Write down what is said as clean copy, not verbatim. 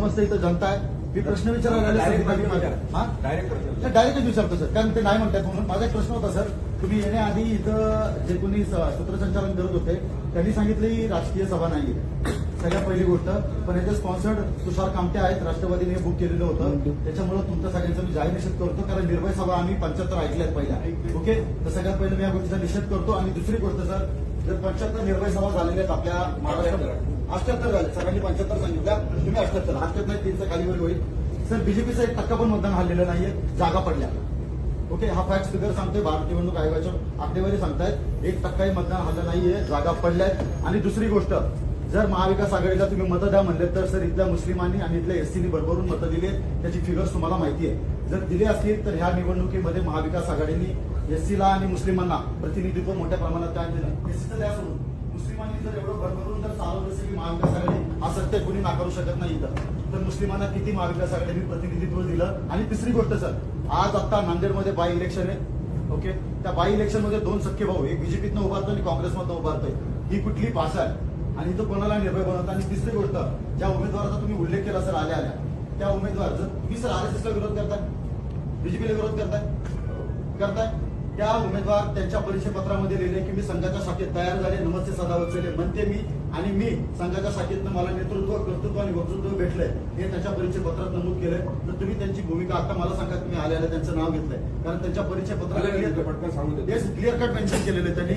समजतं इथं जनता आहे. मी प्रश्न विचारायला डायरेक्टच विचारतो सर, कारण ते नाही म्हणतात म्हणून. माझा एक प्रश्न होता सर, तुम्ही येण्याआधी इथं जे कोणी सूत्रसंचालन करत होते त्यांनी सांगितलं ही राजकीय सभा नाहीये, सगळ्यात पहिली गोष्ट. पण याचे स्पॉन्सर्ड तुषार कामटे आहेत, राष्ट्रवादीने बुक केलेलं होतं. त्याच्यामुळे तुमच्या सगळ्यांचा मी जाहीर निषेध करतो, कारण निर्भय सभा आम्ही 75 ऐकल्यात पहिल्या. ओके, तर सगळ्यात पहिले मी या गोष्टीचा निषेध करतो. आणि दुसरी गोष्ट सर, जर 75 निर्भय सभा झालेल्या आहेत आपल्या महाराष्ट्रात, 78 झाले, सगळ्यांनी 75 सांगितल्या, तुम्ही 78, 78 नाही 3चं खालीवर होईल. सर, बीजेपीचं 1% पण मतदान हल्लेलं नाहीये, जागा पडल्या. ओके, हा फॅक्ट फिगर सांगतोय, भारत निवडणूक आयोगाच्या आकडेवारी सांगतायत 1%ही मतदान हल्लं नाहीये, जागा पडल्यात. आणि दुसरी गोष्ट, जर महाविकास आघाडीला तुम्ही मतं द्या म्हणले तर सर, इथल्या मुस्लिमांनी आणि इथल्या एससीनी भरभरून मतं दिली, त्याची फिगर्स तुम्हाला माहिती आहे. जर दिली असतील तर ह्या निवडणुकीमध्ये महाविकास आघाडीने एससीला आणि मुस्लिमांना प्रतिनिधित्व मोठ्या प्रमाणात काय दिलं. एससीचं द्या सोडून, मुस्लिमांनी जर एवढं भरभरून जर चालवलं असेल की महाविकास आघाडी, हा सत्य कोणी नाकारू शकत नाही इथं, तर मुस्लिमांना किती महाविकास आघाडीने प्रतिनिधित्व दिलं. आणि तिसरी गोष्ट सर, आज आता नांदेडमध्ये बाय इलेक्शन आहे. ओके, त्या बाय इलेक्शन मध्ये 2 सख्खे भाऊ, एक बीजेपीतनं उभारतोय आणि काँग्रेसमधनं उभारतोय. ही कुठली भाषा आहे आणि इथं कोणाला निर्भय बनवता. आणि तिसरी गोष्ट, ज्या उमेदवाराचा तुम्ही उल्लेख केला सर आल्या त्या उमेदवार, जर तुम्ही सर आरएसएसला विरोध करताय, बीजेपीला विरोध करताय, त्या उमेदवार त्यांच्या परिचय पत्रामध्ये लिहिले की मी संघाच्या शाखेत तयार झाले, नमस्ते सदा वत्सले म्हणते मी, आणि मी संघाच्या शाखेतनं मला नेतृत्व, कर्तृत्व आणि वक्तृत्व भेटलंय हे त्यांच्या परिचय पत्रात नमूद केलंय. तर तुम्ही त्यांची भूमिका आता मला सांगा, तुम्ही आल्याला त्यांचं नाव घेतलंय, कारण त्यांच्या परिचय पत्राला क्लिअर कट मेन्शन केलेलं त्यांनी.